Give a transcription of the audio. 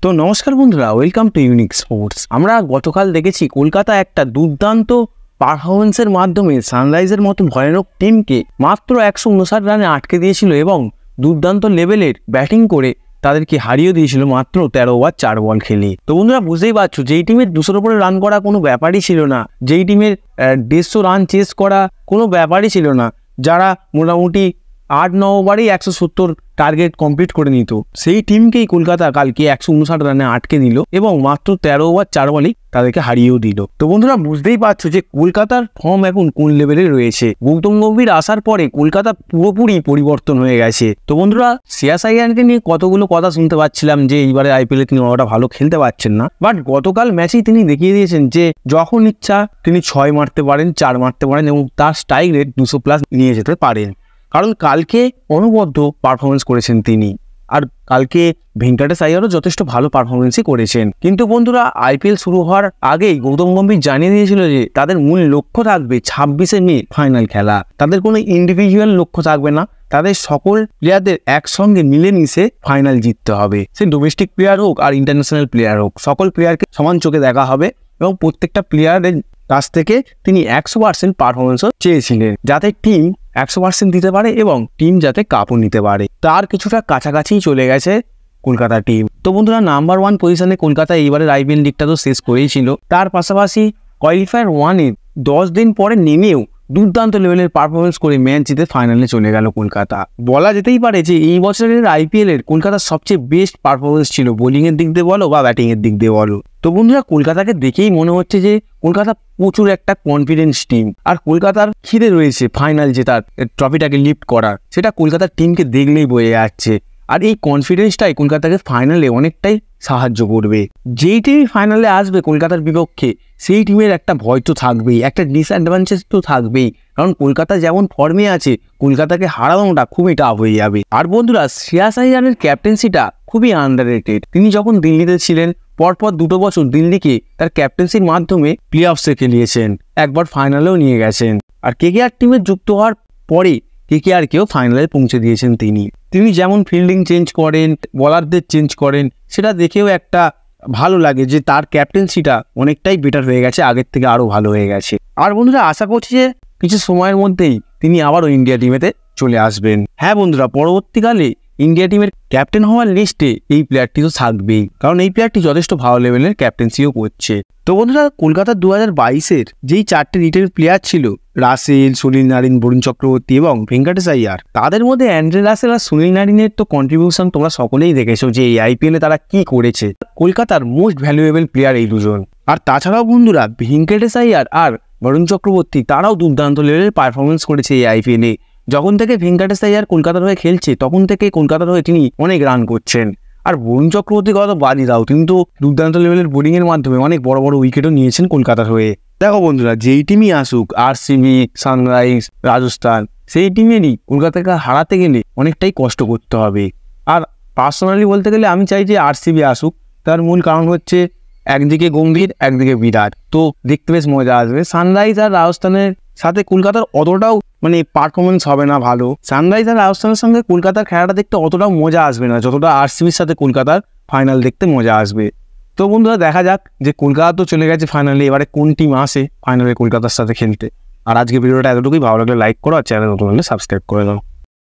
তো নমস্কার বন্ধুরা, ওয়েলকাম টু ইউনিক স্পোর্টস। আমরা গতকাল দেখেছি কলকাতা একটা দুর্দান্ত পারফরমেন্সের মাধ্যমে সানরাইজের মতো ভয়ানক টিমকে মাত্র 159 রানে আটকে দিয়েছিল এবং দুর্দান্ত লেভেলের ব্যাটিং করে তাদেরকে হারিয়ে দিয়েছিল মাত্র 13 ওভার 4 বল খেলে। তো বন্ধুরা বুঝতেই পারছো, যেই টিমের 200-র উপরে রান করা কোনো ব্যাপারই ছিল না, যেই টিমের 150 রান চেস করা কোনো ব্যাপারই ছিল না, যারা মোটামুটি 8-9 ওভারেই 170 টার্গেট কমপ্লিট করে নিত, সেই টিমকেই কলকাতা কালকে 159 রানে আটকে দিল এবং মাত্র 13 ওভার 4 বলেই তাদেরকে হারিয়েও দিল। তো বন্ধুরা বুঝতেই পারছো যে কলকাতার ফর্ম এখন কোন লেভেলে রয়েছে। গৌতম গম্ভীর আসার পরে কলকাতা পুরোপুরি পরিবর্তন হয়ে গেছে। তো বন্ধুরা শ্রেয়াস আইয়ারকে নিয়ে কতগুলো কথা শুনতে পাচ্ছিলাম যে এইবারে আইপিএলে তিনি অতটা ভালো খেলতে পারছেন না, বাট গতকাল ম্যাচেই তিনি দেখিয়ে দিয়েছেন যে যখন ইচ্ছা তিনি 6 মারতে পারেন, 4 মারতে পারেন এবং তার স্ট্রাইক রেট 200+ নিয়ে যেতে পারেন, কারণ কালকে অনবদ্য পারফরমেন্স করেছেন তিনি। আর কালকে ভেঙ্কটেশ আইয়ারও যথেষ্ট ভালো পারফরমেন্সই করেছেন। কিন্তু বন্ধুরা আইপিএল শুরু হওয়ার আগেই গৌতম গম্ভীর জানিয়ে দিয়েছিল যে তাদের মূল লক্ষ্য থাকবে 26শে মে ফাইনাল খেলা। তাদের কোনো ইন্ডিভিজুয়াল লক্ষ্য থাকবে না, তাদের সকল প্লেয়ারদের একসঙ্গে মিলেমিশে ফাইনাল জিততে হবে। সে ডোমেস্টিক প্লেয়ার হোক আর ইন্টারন্যাশনাল প্লেয়ার হোক, সকল প্লেয়ারকে সমান চোখে দেখা হবে এবং প্রত্যেকটা প্লেয়ারের কাছ থেকে তিনি 100% পারফরমেন্সও চেয়েছিলেন, যাতে টিম 100% দিতে পারে এবং টিম যাতে কাপও নিতে পারে। তার কিছুটা কাছাকাছি চলে গেছে কলকাতা টিম। তো বন্ধুরা নাম্বার 1 পজিশনে কলকাতা এইবারের আইপিএল লিগটা তো শেষ করেই ছিল, তার পাশাপাশি কোয়ালিফায়ার 1-এ 10 দিন পরে নেমেও দুর্দান্ত লেভেলের পারফরমেন্স করে ম্যাচ জিতে ফাইনালে চলে গেল কলকাতা। বলা যেতেই পারে যে এই বছরের আইপিএলের কলকাতার সবচেয়ে বেস্ট পারফরমেন্স ছিল, বোলিংয়ের দিক দিয়ে বলো বা ব্যাটিংয়ের দিক দিয়ে বলো। তো বন্ধুরা কলকাতাকে দেখেই মনে হচ্ছে যে কলকাতা প্রচুর একটা কনফিডেন্স টিম, আর কলকাতার খিদে রয়েছে ফাইনাল জেতার, ট্রফিটাকে লিফট করার। সেটা কলকাতার টিমকে দেখলেই বোঝা যাচ্ছে, আর এই কনফিডেন্সটাই কলকাতাকে ফাইনালে অনেকটাই সাহায্য করবে। যেই টিম ফাইনালে আসবে কলকাতার বিপক্ষে, সেই টিমের একটা ভয় তো থাকবেই, একটা ডিসঅ্যাডভান্টেজ তো থাকবেই, কারণ কলকাতা যেমন ফর্মে আছে কলকাতাকে হারানোটা খুবই টাফ হয়ে যাবে। আর বন্ধুরা শ্রেয়াস আইয়ারের ক্যাপ্টেন্সিটা খুবই আন্ডাররেটেড। তিনি যখন দিল্লিতে ছিলেন পরপর 2 বছর দিল্লিকে তার ক্যাপ্টেন্সির মাধ্যমে প্লে অফসে খেলিয়েছেন, একবার ফাইনালেও নিয়ে গেছেন। আর কেকেআর টিমে যুক্ত হওয়ার পরে কেকেআরকেও ফাইনালে পৌঁছে দিয়েছেন তিনি যেমন ফিল্ডিং চেঞ্জ করেন, বলারদের চেঞ্জ করেন, সেটা দেখেও একটা ভালো লাগে যে তার ক্যাপ্টেন্সিটা অনেকটাই বেটার হয়ে গেছে, আগের থেকে আরও ভালো হয়ে গেছে। আর বন্ধুরা আশা করছি যে কিছু সময়ের মধ্যেই তিনি আবারও ইন্ডিয়া টিমেতে চলে আসবেন। হ্যাঁ বন্ধুরা, পরবর্তীকালে ইন্ডিয়া টিমের ক্যাপ্টেন হওয়ার লিস্টে এই প্লেয়ারটি তো থাকবেই, কারণ এই প্লেয়ারটি যথেষ্ট ভালো লেভেলের ক্যাপ্টেন্সিও করছে। তো বন্ধুরা কলকাতার 2022-এর যেই 4টে রিটেল প্লেয়ার ছিল, রাসেল, সুনীল নারিন, বরুণ চক্রবর্তী এবং ভেঙ্কটেশ আইয়ার, তাদের মধ্যে অ্যান্ড্রে রাসেল আর সুনীল নারিনের তো কন্ট্রিবিউশন তোমরা সকলেই দেখেছো যে এই আইপিএলে তারা কি করেছে। কলকাতার মোস্ট ভ্যালুয়েবল প্লেয়ার এই দুজন। আর তাছাড়াও বন্ধুরা ভেঙ্কটেশ আইয়ার আর বরুণ চক্রবর্তী তারাও দুর্দান্ত লেভেলের পারফরমেন্স করেছে এই আইপিএলে। যখন থেকে ভেঙ্কটেশ আইয়ার কলকাতার হয়ে খেলছে তখন থেকে কলকাতার হয়ে তিনি অনেক রান করছেন। আর বরুণ চক্রবর্তী কথা বাদই দাও, তিনি তো দুর্দান্ত লেভেলের বোলিংয়ের মাধ্যমে অনেক বড় বড় উইকেটও নিয়েছেন কলকাতার হয়ে। দেখো বন্ধুরা যেই টিমই আসুক, আরসিবি, সানরাইজ, রাজস্থান, সেই টিমেরই কলকাতাকে হারাতে গেলে অনেকটাই কষ্ট করতে হবে। আর পার্সোনালি বলতে গেলে আমি চাই যে আরসিবি আসুক, তার মূল কারণ হচ্ছে একদিকে গম্ভীর একদিকে বিরাট, তো দেখতে বেশ মজা আসবে। সানরাইজ আর রাজস্থানের সাথে কলকাতার অতটাও পারফরমেন্স হবে না ভালো। সানরাইজ আর রাজস্থানের সঙ্গে কলকাতার খেলাটা দেখতে অতটাও মজা আসবে না যতটা আরসিবির সাথে কলকাতার ফাইনাল দেখতে মজা আসবে। তো বন্ধুরা দেখা যাক যে কলকাতা তো চলে গেছে ফাইনালে, এবারে কোন টিম আসে ফাইনালে কলকাতার সাথে খেলতে। আর আজকে ভিডিওটা এতটুকুই, ভালো লাগলে লাইক করো আর চ্যানেল নতুন হলে সাবস্ক্রাইব করে দাও।